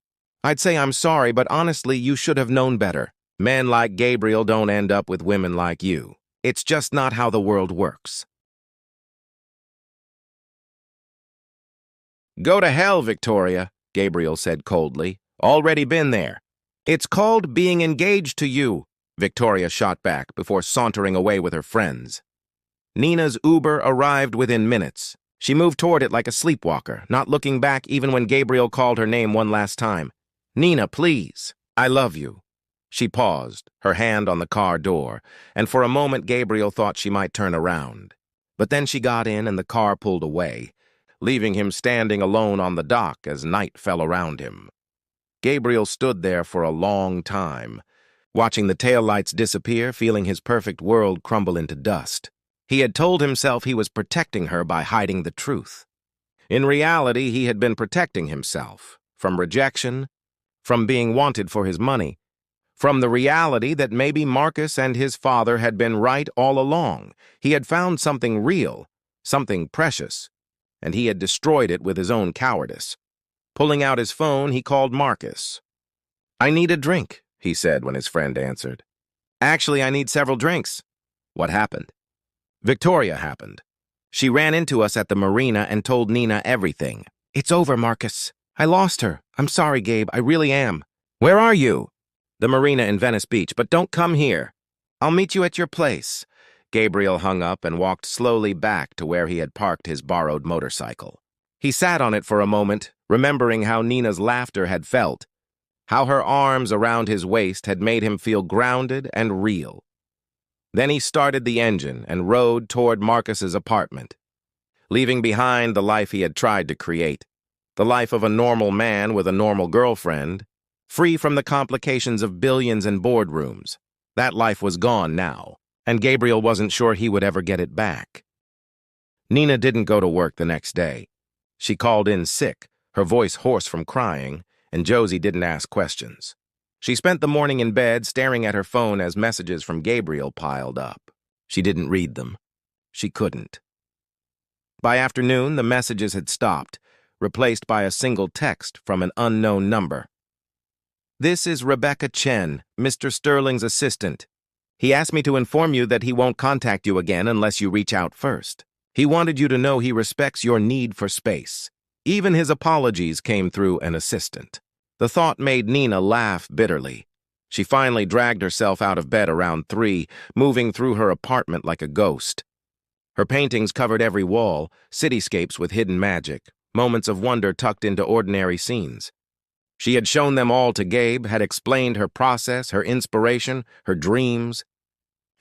I'd say I'm sorry, but honestly, you should have known better. Men like Gabriel don't end up with women like you. It's just not how the world works. Go to hell, Victoria, Gabriel said coldly. Already been there. It's called being engaged to you, Victoria shot back before sauntering away with her friends. Nina's Uber arrived within minutes. She moved toward it like a sleepwalker, not looking back even when Gabriel called her name one last time. Nina, please. I love you. She paused, her hand on the car door, and for a moment Gabriel thought she might turn around. But then she got in and the car pulled away, leaving him standing alone on the dock as night fell around him. Gabriel stood there for a long time, watching the taillights disappear, feeling his perfect world crumble into dust. He had told himself he was protecting her by hiding the truth. In reality, he had been protecting himself from rejection, from being wanted for his money, from the reality that maybe Marcus and his father had been right all along. He had found something real, something precious, and he had destroyed it with his own cowardice. Pulling out his phone, he called Marcus. I need a drink, he said when his friend answered. Actually, I need several drinks. What happened? Victoria happened. She ran into us at the marina and told Nina everything. It's over, Marcus. I lost her. I'm sorry, Gabe. I really am. Where are you? The marina in Venice Beach, but don't come here. I'll meet you at your place. Gabriel hung up and walked slowly back to where he had parked his borrowed motorcycle. He sat on it for a moment, remembering how Nina's laughter had felt, how her arms around his waist had made him feel grounded and real. Then he started the engine and rode toward Marcus's apartment. leaving behind the life he had tried to create. The life of a normal man with a normal girlfriend, free from the complications of billions and boardrooms. That life was gone now, and Gabriel wasn't sure he would ever get it back. Nina didn't go to work the next day. She called in sick, her voice hoarse from crying, and Josie didn't ask questions. She spent the morning in bed staring at her phone as messages from Gabriel piled up. She didn't read them. She couldn't. By afternoon, the messages had stopped, replaced by a single text from an unknown number. "This is Rebecca Chen, Mr. Sterling's assistant. He asked me to inform you that he won't contact you again unless you reach out first. He wanted you to know he respects your need for space." Even his apologies came through an assistant. The thought made Nina laugh bitterly. She finally dragged herself out of bed around 3, moving through her apartment like a ghost. Her paintings covered every wall, cityscapes with hidden magic, moments of wonder tucked into ordinary scenes. She had shown them all to Gabe, had explained her process, her inspiration, her dreams,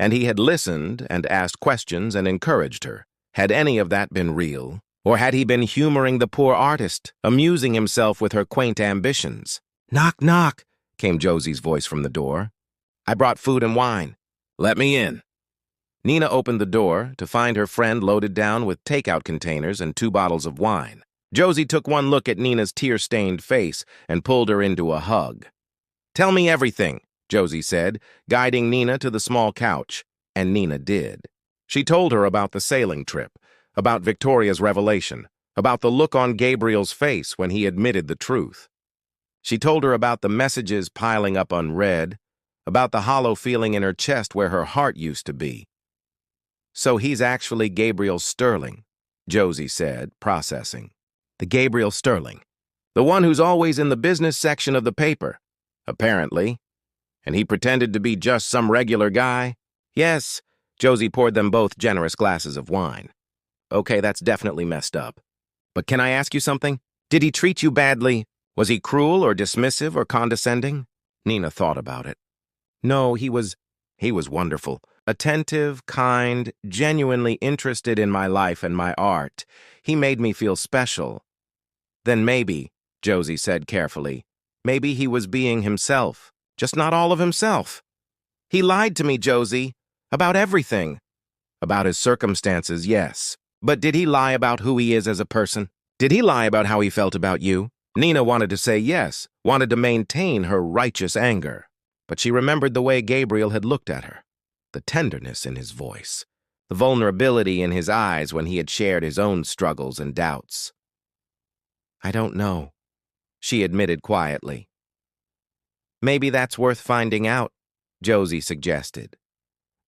and he had listened and asked questions and encouraged her. Had any of that been real? Or had he been humoring the poor artist, amusing himself with her quaint ambitions? "Knock, knock," came Josie's voice from the door. "I brought food and wine. Let me in." Nina opened the door to find her friend loaded down with takeout containers and 2 bottles of wine. Josie took one look at Nina's tear-stained face and pulled her into a hug. "Tell me everything," Josie said, guiding Nina to the small couch, and Nina did. She told her about the sailing trip, about Victoria's revelation, about the look on Gabriel's face when he admitted the truth. She told her about the messages piling up unread, about the hollow feeling in her chest where her heart used to be. "So he's actually Gabriel Sterling," Josie said, processing. "The Gabriel Sterling. The one who's always in the business section of the paper, apparently. And he pretended to be just some regular guy?" "Yes." Josie poured them both generous glasses of wine. "Okay, that's definitely messed up. But can I ask you something? Did he treat you badly? Was he cruel or dismissive or condescending?" Nina thought about it. "No, he was wonderful. Attentive, kind, genuinely interested in my life and my art. He made me feel special." "Then maybe," Josie said carefully, "maybe he was being himself, just not all of himself. He lied to me, Josie, about everything." "About his circumstances, yes. But did he lie about who he is as a person? Did he lie about how he felt about you?" Nina wanted to say yes, wanted to maintain her righteous anger. But she remembered the way Gabriel had looked at her, the tenderness in his voice, the vulnerability in his eyes when he had shared his own struggles and doubts. "I don't know," she admitted quietly. "Maybe that's worth finding out," Josie suggested.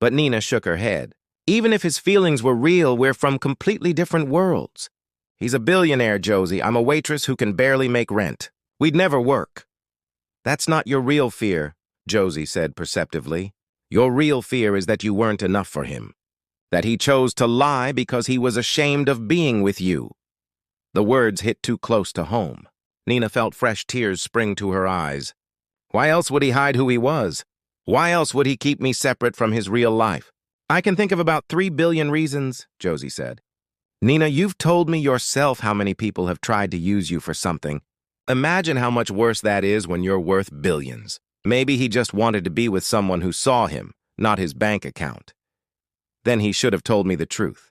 But Nina shook her head. "Even if his feelings were real, we're from completely different worlds. He's a billionaire, Josie. I'm a waitress who can barely make rent. We'd never work." "That's not your real fear," Josie said perceptively. "Your real fear is that you weren't enough for him, that he chose to lie because he was ashamed of being with you." The words hit too close to home. Nina felt fresh tears spring to her eyes. Why else would he hide who he was? Why else would he keep me separate from his real life? "I can think of about 3 billion reasons," Josie said. "Nina, you've told me yourself how many people have tried to use you for something. Imagine how much worse that is when you're worth billions. Maybe he just wanted to be with someone who saw him, not his bank account. Then he should have told me the truth."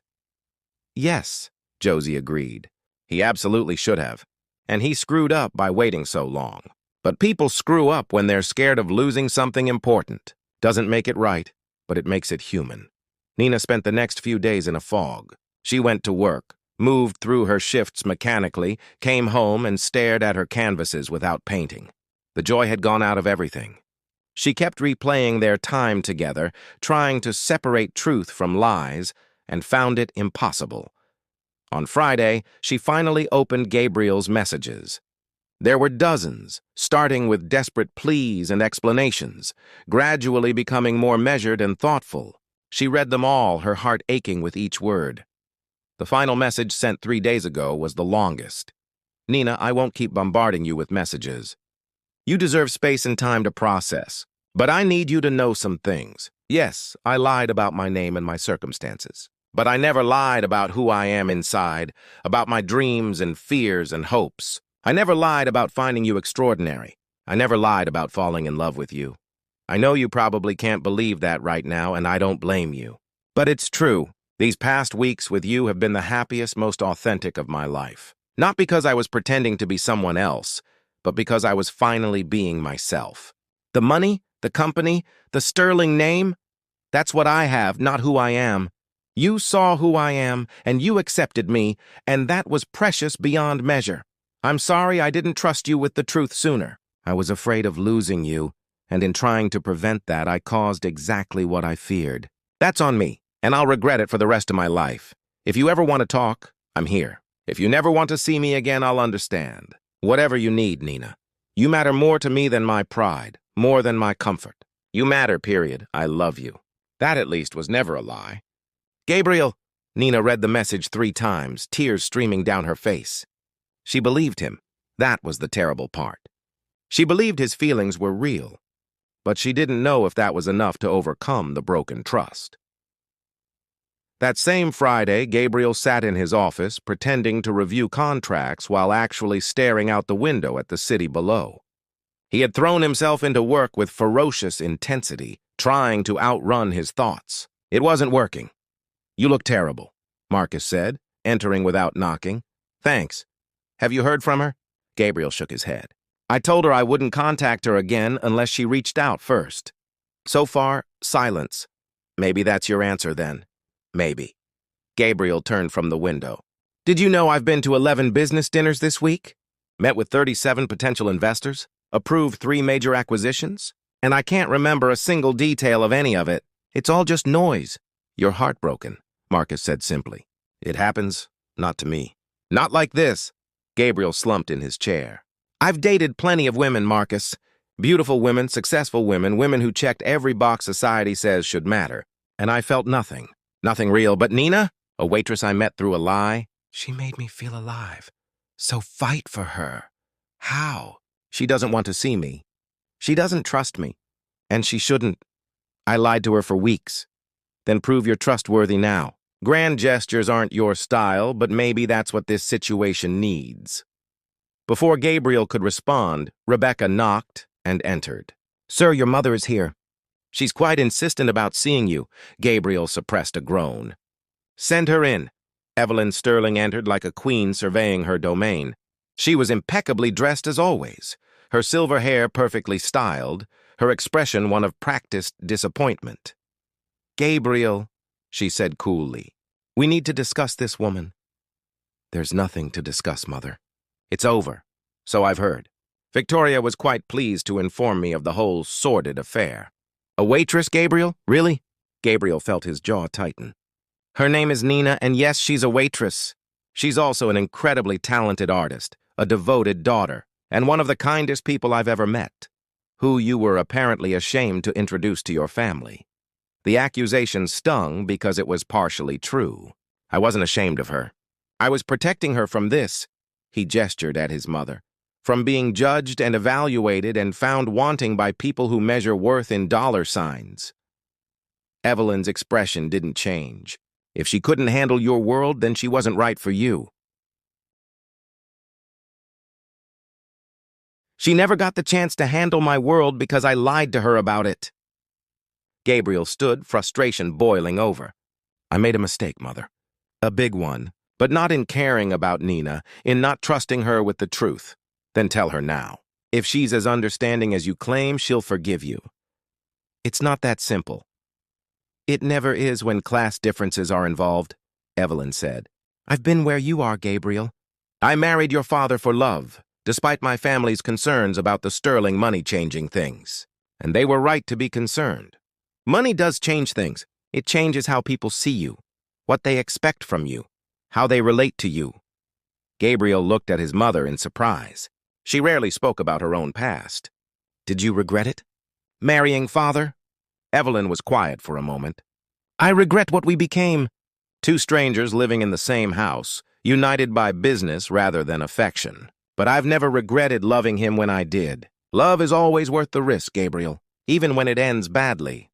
"Yes," Josie agreed. "He absolutely should have. And he screwed up by waiting so long. But people screw up when they're scared of losing something important. Doesn't make it right, but it makes it human." Nina spent the next few days in a fog. She went to work, moved through her shifts mechanically, came home and stared at her canvases without painting. The joy had gone out of everything. She kept replaying their time together, trying to separate truth from lies, and found it impossible. On Friday, she finally opened Gabriel's messages. There were dozens, starting with desperate pleas and explanations, gradually becoming more measured and thoughtful. She read them all, her heart aching with each word. The final message sent 3 days ago was the longest. "Nina, I won't keep bombarding you with messages. You deserve space and time to process. But I need you to know some things. Yes, I lied about my name and my circumstances. But I never lied about who I am inside, about my dreams and fears and hopes. I never lied about finding you extraordinary. I never lied about falling in love with you. I know you probably can't believe that right now, and I don't blame you. But it's true. These past weeks with you have been the happiest, most authentic of my life. Not because I was pretending to be someone else, but because I was finally being myself. The money, the company, the sterling name, that's what I have, not who I am. You saw who I am, and you accepted me, and that was precious beyond measure. I'm sorry I didn't trust you with the truth sooner. I was afraid of losing you, and in trying to prevent that, I caused exactly what I feared. That's on me, and I'll regret it for the rest of my life. If you ever want to talk, I'm here. If you never want to see me again, I'll understand. Whatever you need, Nina. You matter more to me than my pride, more than my comfort. You matter, period. I love you. That, at least, was never a lie. Gabriel! Nina read the message 3 times, tears streaming down her face. She believed him. That was the terrible part. She believed his feelings were real, but she didn't know if that was enough to overcome the broken trust. That same Friday, Gabriel sat in his office, pretending to review contracts while actually staring out the window at the city below. He had thrown himself into work with ferocious intensity, trying to outrun his thoughts. It wasn't working. You look terrible, Marcus said, entering without knocking. Thanks. Have you heard from her? Gabriel shook his head. I told her I wouldn't contact her again unless she reached out first. So far, silence. Maybe that's your answer then. Maybe. Gabriel turned from the window. Did you know I've been to 11 business dinners this week? Met with 37 potential investors? Approved 3 major acquisitions? And I can't remember a single detail of any of it. It's all just noise. You're heartbroken, Marcus said simply. It happens, not to me. Not like this. Gabriel slumped in his chair. I've dated plenty of women, Marcus. Beautiful women, successful women, women who checked every box society says should matter. And I felt nothing. Nothing real. But Nina, a waitress I met through a lie, she made me feel alive. So fight for her. How? She doesn't want to see me. She doesn't trust me. And she shouldn't. I lied to her for weeks. Then prove you're trustworthy now. Grand gestures aren't your style, but maybe that's what this situation needs. Before Gabriel could respond, Rebecca knocked and entered. Sir, your mother is here. She's quite insistent about seeing you. Gabriel suppressed a groan. Send her in. Evelyn Sterling entered like a queen surveying her domain. She was impeccably dressed as always, her silver hair perfectly styled, her expression one of practiced disappointment. Gabriel, she said coolly, we need to discuss this woman. There's nothing to discuss, Mother. It's over, so I've heard. Victoria was quite pleased to inform me of the whole sordid affair. A waitress, Gabriel? Really? Gabriel felt his jaw tighten. Her name is Nina, and yes, she's a waitress. She's also an incredibly talented artist, a devoted daughter, and one of the kindest people I've ever met, who you were apparently ashamed to introduce to your family. The accusation stung because it was partially true. I wasn't ashamed of her. I was protecting her from this, he gestured at his mother, from being judged and evaluated and found wanting by people who measure worth in dollar signs. Evelyn's expression didn't change. If she couldn't handle your world, then she wasn't right for you. She never got the chance to handle my world because I lied to her about it. Gabriel stood, frustration boiling over. I made a mistake, Mother. A big one, but not in caring about Nina, in not trusting her with the truth. Then tell her now. If she's as understanding as you claim, she'll forgive you. It's not that simple. It never is when class differences are involved, Evelyn said. I've been where you are, Gabriel. I married your father for love, despite my family's concerns about the sterling money-changing things. And they were right to be concerned. Money does change things. It changes how people see you, what they expect from you, how they relate to you. Gabriel looked at his mother in surprise. She rarely spoke about her own past. Did you regret it? Marrying father? Evelyn was quiet for a moment. I regret what we became. 2 strangers living in the same house, united by business rather than affection. But I've never regretted loving him when I did. Love is always worth the risk, Gabriel, even when it ends badly.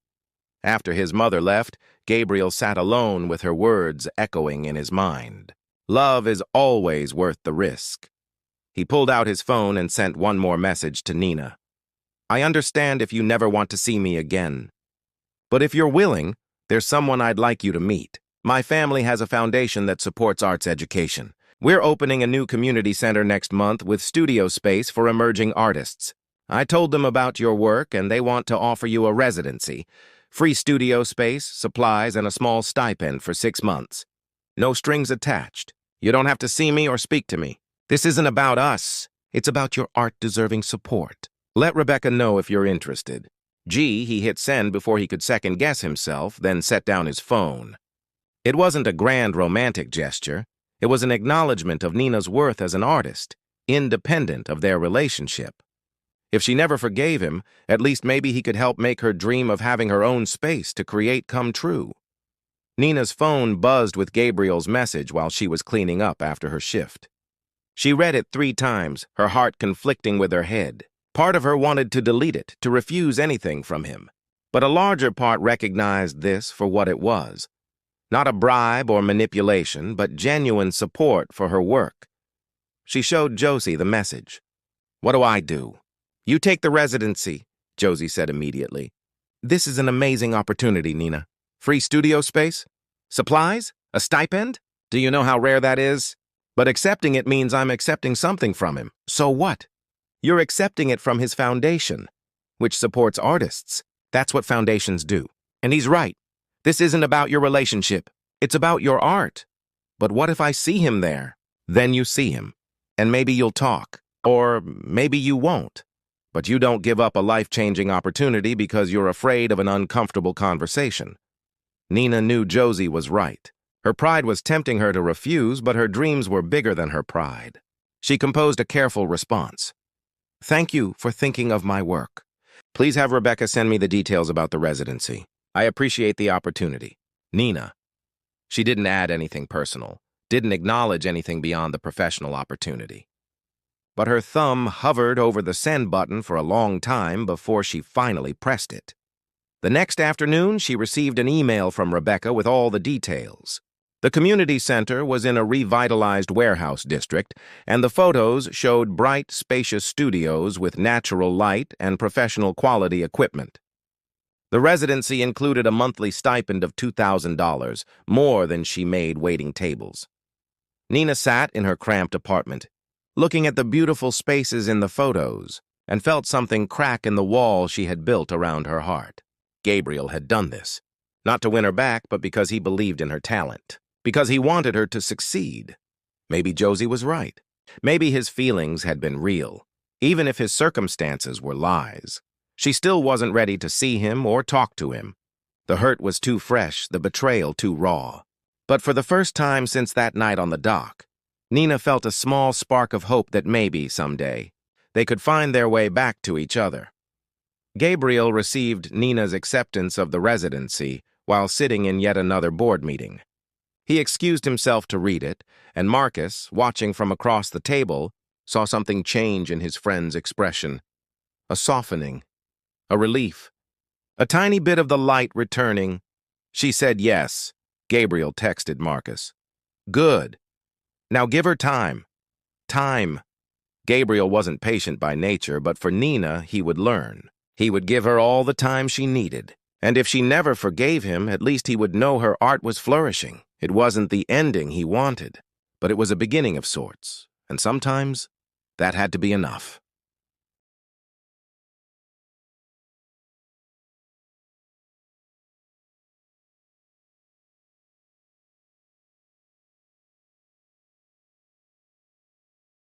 After his mother left, Gabriel sat alone with her words echoing in his mind. Love is always worth the risk. He pulled out his phone and sent one more message to Nina. I understand if you never want to see me again. But if you're willing, there's someone I'd like you to meet. My family has a foundation that supports arts education. We're opening a new community center next month with studio space for emerging artists. I told them about your work and they want to offer you a residency. Free studio space, supplies, and a small stipend for 6 months. No strings attached. You don't have to see me or speak to me. This isn't about us. It's about your art-deserving support. Let Rebecca know if you're interested. He hit send before he could second-guess himself, then set down his phone. It wasn't a grand romantic gesture. It was an acknowledgement of Nina's worth as an artist, independent of their relationship. If she never forgave him, at least maybe he could help make her dream of having her own space to create come true. Nina's phone buzzed with Gabriel's message while she was cleaning up after her shift. She read it 3 times, her heart conflicting with her head. Part of her wanted to delete it, to refuse anything from him. But a larger part recognized this for what it was. Not a bribe or manipulation, but genuine support for her work. She showed Josie the message. What do I do? You take the residency, Josie said immediately. This is an amazing opportunity, Nina. Free studio space? Supplies? A stipend? Do you know how rare that is? But accepting it means I'm accepting something from him. So what? You're accepting it from his foundation, which supports artists. That's what foundations do. And he's right. This isn't about your relationship. It's about your art. But what if I see him there? Then you see him. And maybe you'll talk. Or maybe you won't. But you don't give up a life-changing opportunity because you're afraid of an uncomfortable conversation. Nina knew Josie was right. Her pride was tempting her to refuse, but her dreams were bigger than her pride. She composed a careful response. Thank you for thinking of my work. Please have Rebecca send me the details about the residency. I appreciate the opportunity. Nina. She didn't add anything personal, didn't acknowledge anything beyond the professional opportunity. But her thumb hovered over the send button for a long time before she finally pressed it. The next afternoon, she received an email from Rebecca with all the details. The community center was in a revitalized warehouse district, and the photos showed bright, spacious studios with natural light and professional quality equipment. The residency included a monthly stipend of $2,000, more than she made waiting tables. Nina sat in her cramped apartment, looking at the beautiful spaces in the photos, and felt something crack in the wall she had built around her heart. Gabriel had done this, not to win her back, but because he believed in her talent, because he wanted her to succeed. Maybe Josie was right. Maybe his feelings had been real, even if his circumstances were lies. She still wasn't ready to see him or talk to him. The hurt was too fresh, the betrayal too raw. But for the first time since that night on the dock, Nina felt a small spark of hope that maybe, someday, they could find their way back to each other. Gabriel received Nina's acceptance of the residency while sitting in yet another board meeting. He excused himself to read it, and Marcus, watching from across the table, saw something change in his friend's expression. A softening, a relief, a tiny bit of the light returning. She said yes. Gabriel texted Marcus. Good. Now give her time. Time. Gabriel wasn't patient by nature, but for Nina, he would learn. He would give her all the time she needed. And if she never forgave him, at least he would know her art was flourishing. It wasn't the ending he wanted, but it was a beginning of sorts. And sometimes, that had to be enough.